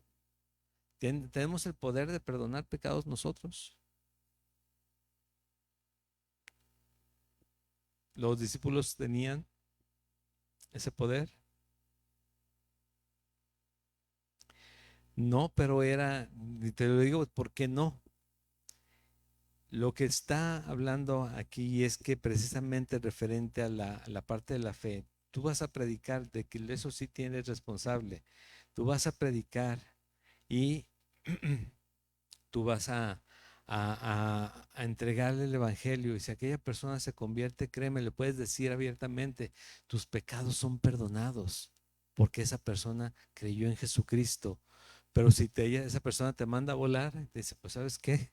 ¿Tenemos el poder de perdonar pecados nosotros? ¿Los discípulos tenían ese poder? No, pero y te lo digo, ¿por qué no? Lo que está hablando aquí es que precisamente referente a la parte de la fe, tú vas a predicar, de que eso sí tienes responsable. Tú vas a predicar y tú vas a entregarle el evangelio. Y si aquella persona se convierte, créeme, le puedes decir abiertamente, tus pecados son perdonados, porque esa persona creyó en Jesucristo. Pero si esa persona te manda a volar, te dice, pues ¿sabes qué?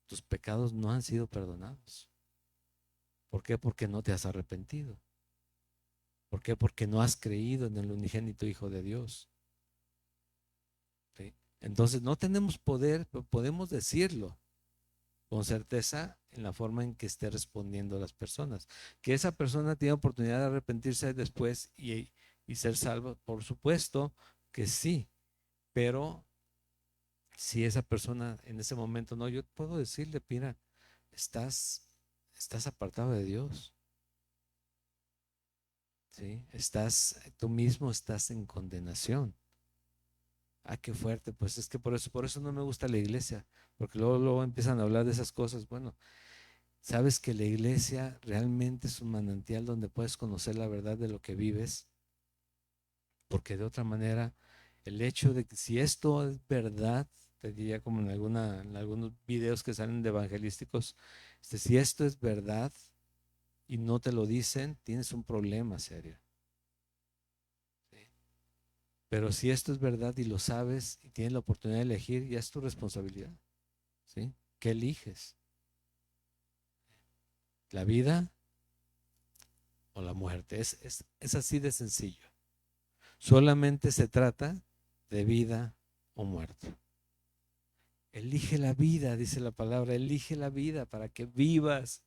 Tus pecados no han sido perdonados. ¿Por qué? Porque no te has arrepentido. ¿Por qué? Porque no has creído en el unigénito Hijo de Dios. ¿Sí? Entonces no tenemos poder, pero podemos decirlo con certeza en la forma en que esté respondiendo a las personas. Que esa persona tiene oportunidad de arrepentirse después y ser salvo, por supuesto que sí, pero si esa persona en ese momento no, yo puedo decirle, mira, estás apartado de Dios. ¿Sí? Tú mismo estás en condenación. Ah, qué fuerte, pues es que por eso no me gusta la iglesia, porque luego empiezan a hablar de esas cosas. Bueno, sabes que la iglesia realmente es un manantial donde puedes conocer la verdad de lo que vives, porque de otra manera, el hecho de que si esto es verdad, te diría como en algunos videos que salen de evangelísticos, si esto es verdad y no te lo dicen, tienes un problema serio. ¿Sí? Pero si esto es verdad y lo sabes y tienes la oportunidad de elegir, ya es tu responsabilidad. ¿Sí? ¿Qué eliges? ¿La vida o la muerte? Es así de sencillo. Solamente se trata de vida o muerte. Elige la vida, dice la palabra, elige la vida para que vivas.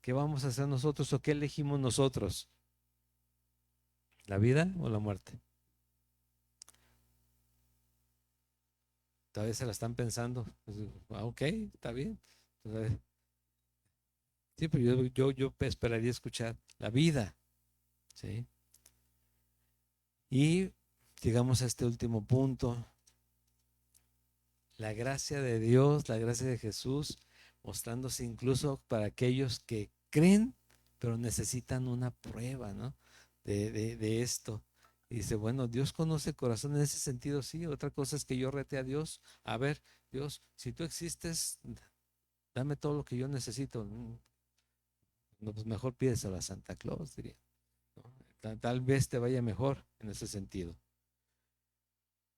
¿Qué vamos a hacer nosotros o qué elegimos nosotros? ¿La vida o la muerte? Todavía se la están pensando. Pues, ok, está bien. Entonces, sí, pero yo esperaría escuchar la vida. ¿Sí? Y llegamos a este último punto, la gracia de Dios, la gracia de Jesús, mostrándose incluso para aquellos que creen, pero necesitan una prueba, ¿no? De esto. Y dice, bueno, Dios conoce el corazón en ese sentido, sí. Otra cosa es que yo rete a Dios, a ver, Dios, si tú existes, dame todo lo que yo necesito. No, pues mejor pídeselo a Santa Claus, diría, ¿no? Tal vez te vaya mejor en ese sentido.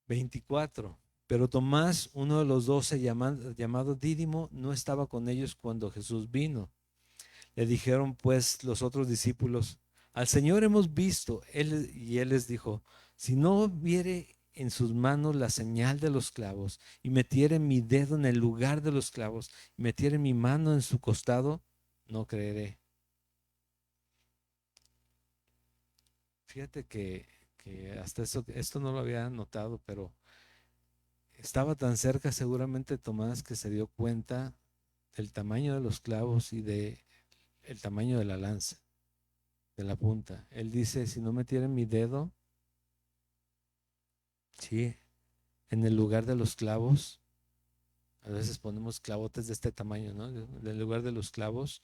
24. Pero Tomás, uno de los 12, llamado Dídimo, no estaba con ellos cuando Jesús vino. Le dijeron pues los otros discípulos, al Señor hemos visto. Y él les dijo, si no viere en sus manos la señal de los clavos, y metiere mi dedo en el lugar de los clavos, y metiere mi mano en su costado, no creeré. Fíjate que hasta esto no lo había notado, pero estaba tan cerca seguramente Tomás que se dio cuenta del tamaño de los clavos y de el tamaño de la lanza, de la punta. Él dice, si no metiera mi dedo, sí, en el lugar de los clavos, a veces ponemos clavotes de este tamaño, ¿no? En lugar de los clavos,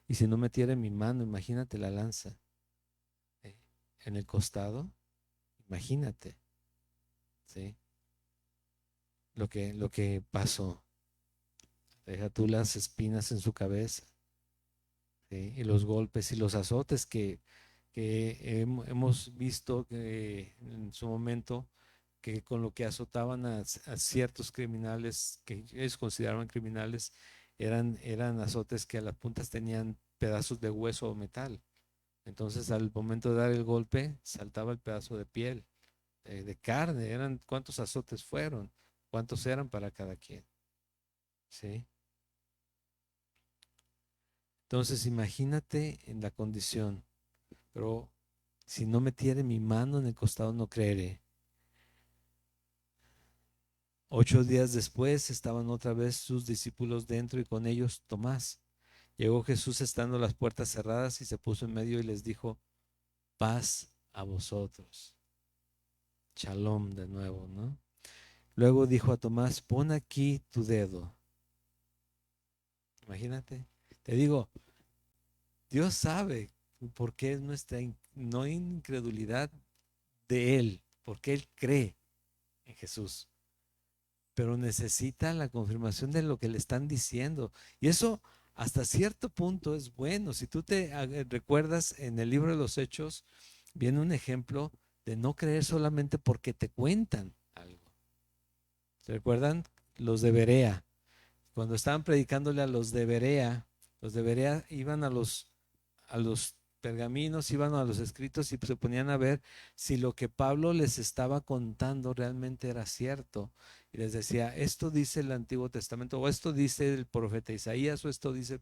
y si no metiera mi mano, imagínate la lanza, ¿sí? En el costado, imagínate, ¿sí? Lo que pasó. Deja tú las espinas en su cabeza, ¿sí? Y los golpes y los azotes que hemos visto que en su momento, que con lo que azotaban a ciertos criminales que ellos consideraban criminales, eran azotes que a las puntas tenían pedazos de hueso o metal. Entonces al momento de dar el golpe saltaba el pedazo de piel, de carne. ¿Cuántos azotes fueron? ¿Cuántos eran para cada quien? ¿Sí? Entonces imagínate en la condición, pero si no metiere mi mano en el costado no creeré. 8 días después estaban otra vez sus discípulos dentro y con ellos Tomás. Llegó Jesús estando las puertas cerradas y se puso en medio y les dijo, paz a vosotros. Shalom de nuevo, ¿no? Luego dijo a Tomás, pon aquí tu dedo Imagínate. Te digo, Dios sabe por qué es nuestra no incredulidad de Él, porque Él cree en Jesús, pero necesita la confirmación de lo que le están diciendo. Y eso hasta cierto punto es bueno. Si tú te recuerdas en el libro de los Hechos, viene un ejemplo de no creer solamente porque te cuentan algo. ¿Se recuerdan? Los de Berea. Cuando estaban predicándole a los de Berea iban a los pergaminos, iban a los escritos y se ponían a ver si lo que Pablo les estaba contando realmente era cierto. Y les decía, esto dice el Antiguo Testamento, o esto dice el profeta Isaías, o esto dice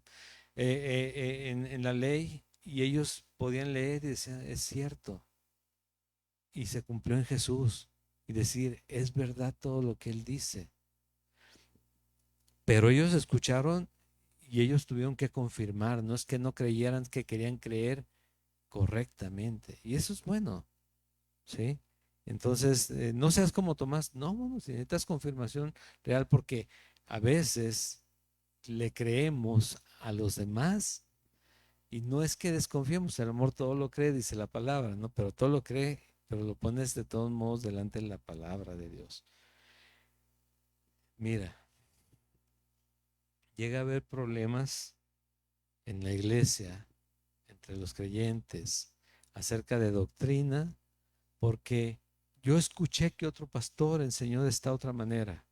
en la ley. Y ellos podían leer y decían, es cierto. Y se cumplió en Jesús. Y decir, es verdad todo lo que él dice. Pero ellos escucharon y ellos tuvieron que confirmar, no es que no creyeran, que querían creer correctamente. Y eso es bueno, ¿sí? Entonces, no seas como Tomás, no, bueno, si necesitas confirmación real, porque a veces le creemos a los demás y no es que desconfiemos, el amor todo lo cree, dice la palabra, ¿no? Pero todo lo cree, pero lo pones de todos modos delante de la palabra de Dios. Mira, llega a haber problemas en la iglesia entre los creyentes acerca de doctrina, porque yo escuché que otro pastor enseñó de esta otra manera.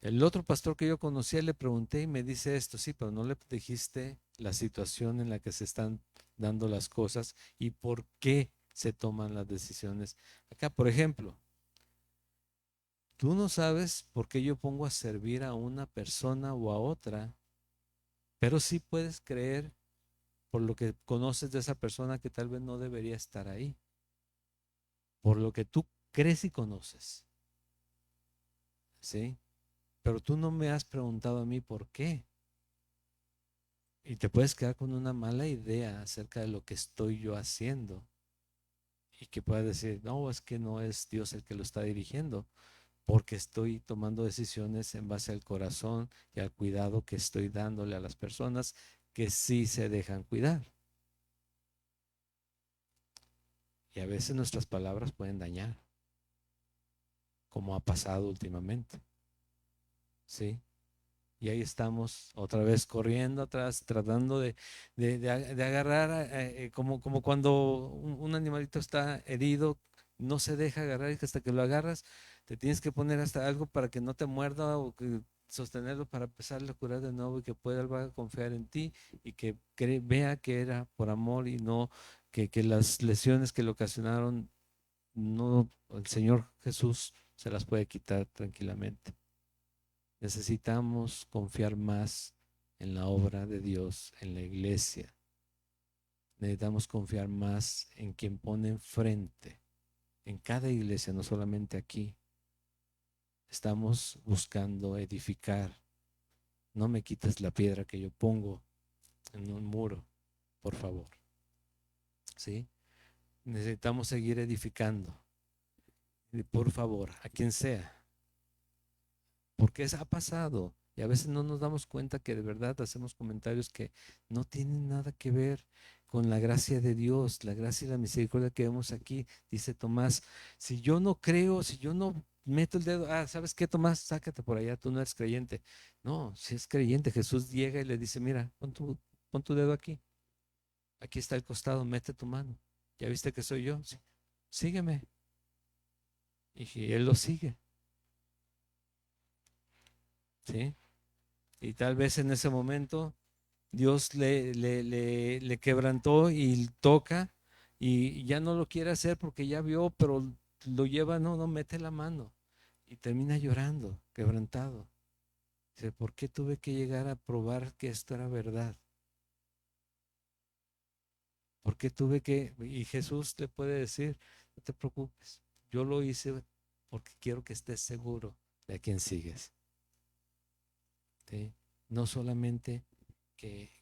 El otro pastor que yo conocía le pregunté y me dice esto, sí, pero no le dijiste la situación en la que se están dando las cosas y por qué se toman las decisiones. Acá, por ejemplo, tú no sabes por qué yo pongo a servir a una persona o a otra, pero sí puedes creer por lo que conoces de esa persona que tal vez no debería estar ahí, por lo que tú crees y conoces, ¿sí? Pero tú no me has preguntado a mí por qué. Y te puedes quedar con una mala idea acerca de lo que estoy yo haciendo. Y que puedas decir, no, es que no es Dios el que lo está dirigiendo, porque estoy tomando decisiones en base al corazón y al cuidado que estoy dándole a las personas que sí se dejan cuidar. Y a veces nuestras palabras pueden dañar, como ha pasado últimamente. ¿Sí? Y ahí estamos otra vez corriendo atrás, tratando de agarrar, como cuando un animalito está herido, no se deja agarrar y hasta que lo agarras, te tienes que poner hasta algo para que no te muerda o que sostenerlo para empezarle a curar de nuevo y que pueda confiar en ti y que vea que era por amor y no que las lesiones que le ocasionaron, no, el Señor Jesús se las puede quitar tranquilamente. Necesitamos confiar más en la obra de Dios, en la iglesia. Necesitamos confiar más en quien pone enfrente, en cada iglesia, no solamente aquí. Estamos buscando edificar. No me quites la piedra que yo pongo en un muro, por favor. ¿Sí? Necesitamos seguir edificando. Y por favor, a quien sea. Porque eso ha pasado. Y a veces no nos damos cuenta que de verdad hacemos comentarios que no tienen nada que ver con la gracia de Dios, la gracia y la misericordia que vemos aquí. Dice Tomás, si yo no creo, si yo no meto el dedo, ¿sabes qué, Tomás? Sácate por allá, tú no eres creyente. No, si es creyente, Jesús llega y le dice, mira, pon tu dedo aquí. Aquí está el costado, mete tu mano. ¿Ya viste que soy yo? Sí. Sígueme. Y él lo sigue. ¿Sí? Y tal vez en ese momento Dios le quebrantó y toca y ya no lo quiere hacer porque ya vio, pero lo lleva, no mete la mano y termina llorando, quebrantado. Dice, ¿por qué tuve que llegar a probar que esto era verdad? ¿Por qué tuve que? Y Jesús le puede decir, no te preocupes, yo lo hice porque quiero que estés seguro de a quién sigues. ¿Sí? No solamente que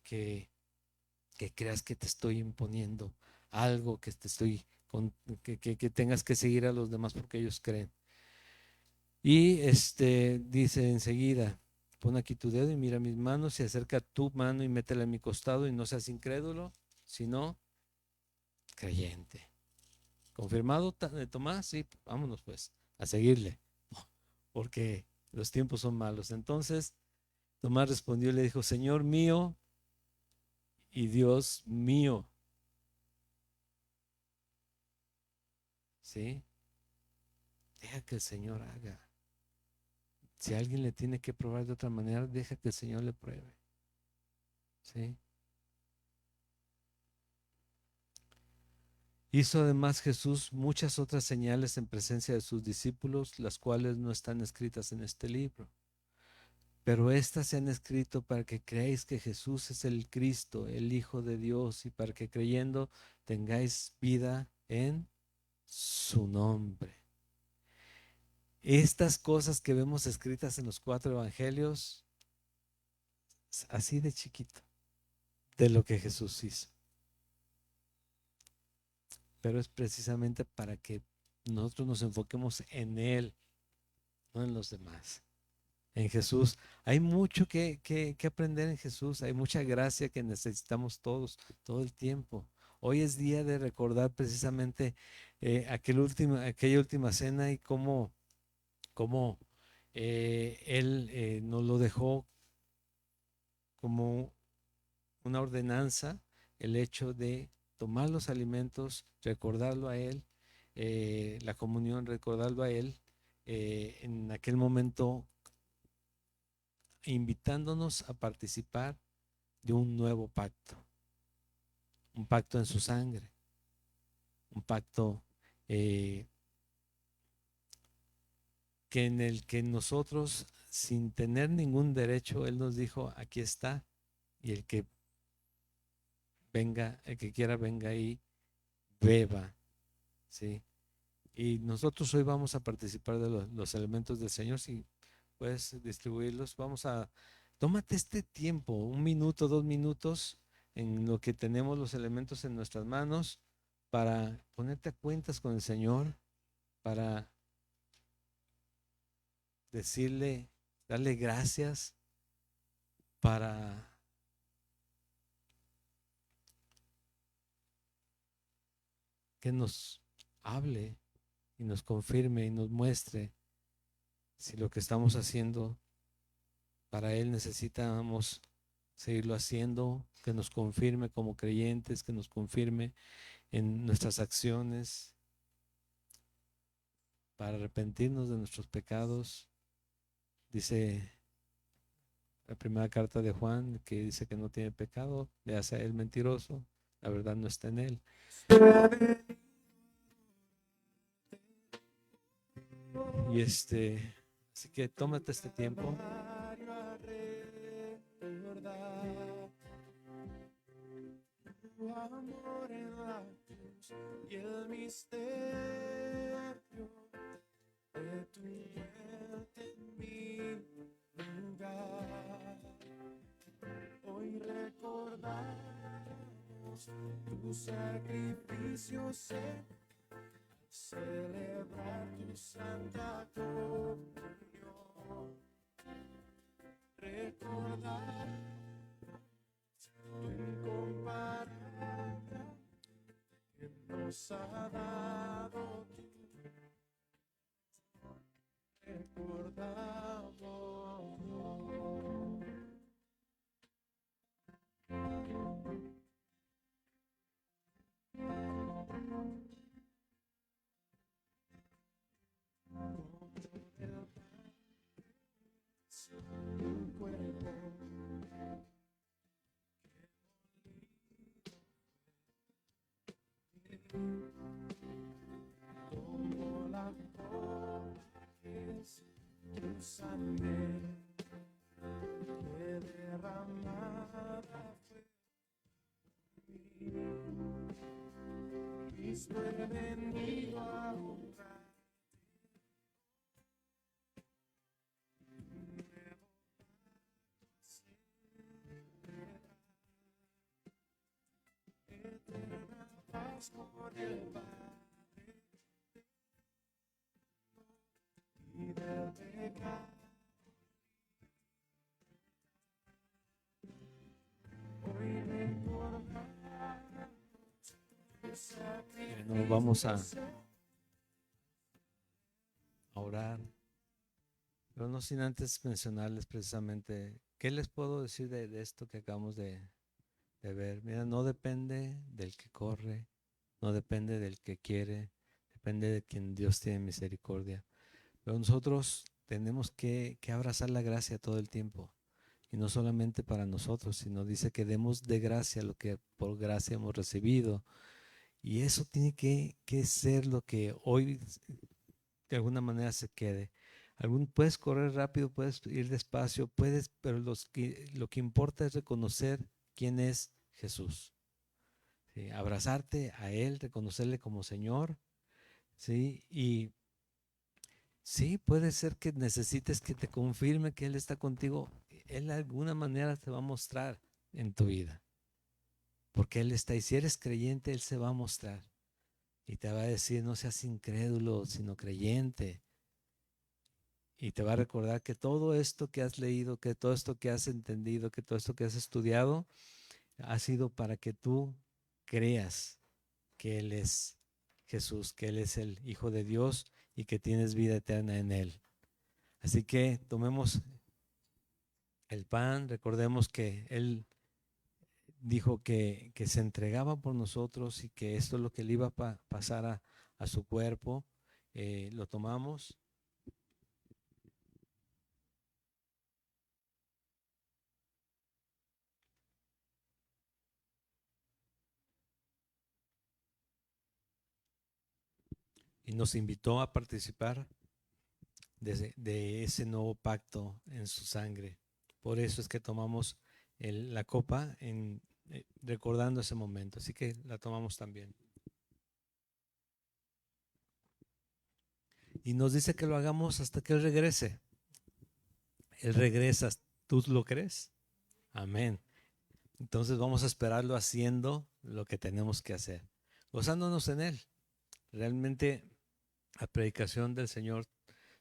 que creas que te estoy imponiendo algo, que te estoy que tengas que seguir a los demás porque ellos creen. Y dice enseguida, pon aquí tu dedo y mira mis manos, y acerca tu mano y métela en mi costado, y no seas incrédulo, sino creyente. ¿Confirmado, Tomás? Sí, vámonos pues, a seguirle, porque los tiempos son malos. Entonces Tomás respondió y le dijo: Señor mío y Dios mío. ¿Sí? Deja que el Señor haga. Si alguien le tiene que probar de otra manera, deja que el Señor le pruebe. ¿Sí? Hizo además Jesús muchas otras señales en presencia de sus discípulos, las cuales no están escritas en este libro. Pero estas se han escrito para que creáis que Jesús es el Cristo, el Hijo de Dios, y para que creyendo tengáis vida en su nombre. Estas cosas que vemos escritas en los 4 evangelios, así de chiquito, de lo que Jesús hizo. Pero es precisamente para que nosotros nos enfoquemos en Él, no en los demás. En Jesús. Hay mucho que aprender en Jesús. Hay mucha gracia que necesitamos todos, todo el tiempo. Hoy es día de recordar precisamente aquella última cena y cómo Él nos lo dejó como una ordenanza, el hecho de tomar los alimentos, recordarlo a Él, la comunión, recordarlo a Él, en aquel momento invitándonos a participar de un nuevo pacto, un pacto en su sangre, un pacto que en el que nosotros, sin tener ningún derecho, Él nos dijo: aquí está, y el que venga, el que quiera venga y beba, ¿sí? Y nosotros hoy vamos a participar de los elementos del Señor. Si puedes distribuirlos, tómate este tiempo, 1 minuto, 2 minutos, en lo que tenemos los elementos en nuestras manos, para ponerte a cuentas con el Señor, para decirle, darle gracias, para que nos hable y nos confirme y nos muestre si lo que estamos haciendo para Él necesitamos seguirlo haciendo, que nos confirme como creyentes, que nos confirme en nuestras acciones, para arrepentirnos de nuestros pecados. Dice la primera carta de Juan, que dice que no tiene pecado, le hace a él mentiroso, la verdad no está en él. Y así que tómate este tiempo. Tu amor en la cruz y el misterio de tu muerte en mi lugar. Hoy recordamos tu sacrificio, celebrar tu santa comunión, recordar tu incomparable que nos ha dado tu recordamos. Tu cuerpo como la copa es tu sangre que derramada fue Cristo he venido a honrar. Eterna paz con el Padre y del pecado nos vamos a orar, pero no sin antes mencionarles precisamente qué les puedo decir de esto que acabamos de ver. Mira, no depende del que corre, no depende del que quiere, depende de quien Dios tiene misericordia. Pero nosotros tenemos que abrazar la gracia todo el tiempo. Y no solamente para nosotros, sino dice que demos de gracia lo que por gracia hemos recibido. Y eso tiene que ser lo que hoy de alguna manera se quede. Puedes correr rápido, puedes ir despacio, pero lo que importa es reconocer quién es Jesús. ¿Sí? Abrazarte a Él, reconocerle como Señor. ¿Sí? Y sí, puede ser que necesites que te confirme que Él está contigo. Él de alguna manera te va a mostrar en tu vida. Porque Él está, y si eres creyente, Él se va a mostrar. Y te va a decir, no seas incrédulo, sino creyente. Y te va a recordar que todo esto que has leído, que todo esto que has entendido, que todo esto que has estudiado, ha sido para que tú creas que Él es Jesús, que Él es el Hijo de Dios y que tienes vida eterna en Él. Así que tomemos el pan, recordemos que Él dijo que se entregaba por nosotros y que esto es lo que le iba a pasar a su cuerpo. Lo tomamos. Y nos invitó a participar de ese nuevo pacto en su sangre. Por eso es que tomamos la copa recordando ese momento. Así que la tomamos también. Y nos dice que lo hagamos hasta que Él regrese. Él regresa. ¿Tú lo crees? Amén. Entonces vamos a esperarlo haciendo lo que tenemos que hacer, gozándonos en Él. Realmente la predicación del Señor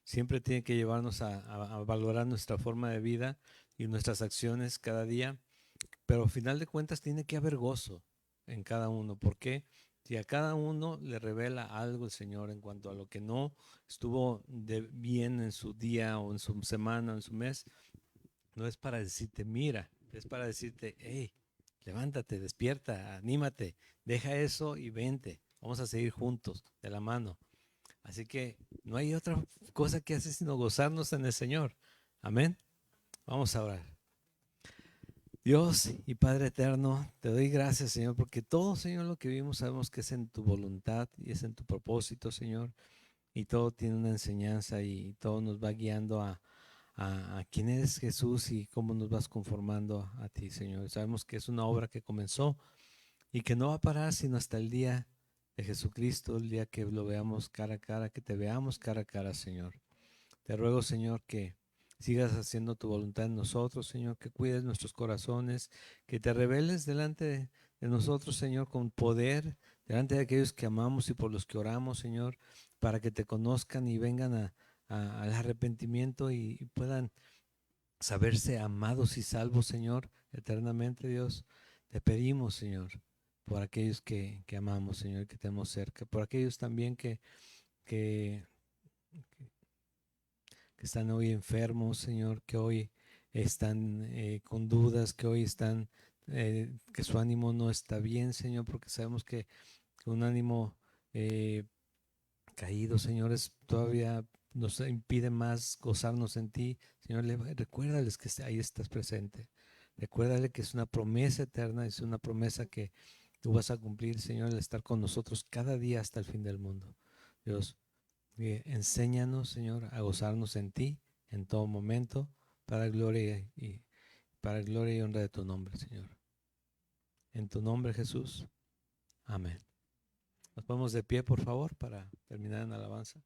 siempre tiene que llevarnos a valorar nuestra forma de vida y nuestras acciones cada día, pero al final de cuentas tiene que haber gozo en cada uno. ¿Por qué? Si a cada uno le revela algo el Señor en cuanto a lo que no estuvo bien en su día o en su semana o en su mes, no es para decirte, mira, es para decirte, hey, levántate, despierta, anímate, deja eso y vente. Vamos a seguir juntos, de la mano. Así que no hay otra cosa que hacer sino gozarnos en el Señor. Amén. Vamos a orar. Dios y Padre eterno, te doy gracias, Señor, porque todo, Señor, lo que vimos sabemos que es en tu voluntad y es en tu propósito, Señor. Y todo tiene una enseñanza y todo nos va guiando a quién eres Jesús y cómo nos vas conformando a ti, Señor. Sabemos que es una obra que comenzó y que no va a parar sino hasta el día de Jesucristo, el día que lo veamos cara a cara, que te veamos cara a cara, Señor. Te ruego, Señor, que sigas haciendo tu voluntad en nosotros, Señor, que cuides nuestros corazones, que te reveles delante de nosotros, Señor, con poder, delante de aquellos que amamos y por los que oramos, Señor, para que te conozcan y vengan al arrepentimiento y puedan saberse amados y salvos, Señor, eternamente, Dios. Te pedimos, Señor, por aquellos que amamos, Señor, que tenemos cerca, por aquellos también que están hoy enfermos, Señor, que hoy están con dudas, que hoy están, que su ánimo no está bien, Señor, porque sabemos que un ánimo caído, Señor, todavía nos impide más gozarnos en ti. Señor, recuérdales que ahí estás presente. Recuérdale que es una promesa eterna, es una promesa que tú vas a cumplir, Señor, al estar con nosotros cada día hasta el fin del mundo. Dios, enséñanos, Señor, a gozarnos en ti en todo momento, para gloria y honra de tu nombre, Señor. En tu nombre, Jesús. Amén. Nos ponemos de pie, por favor, para terminar en alabanza.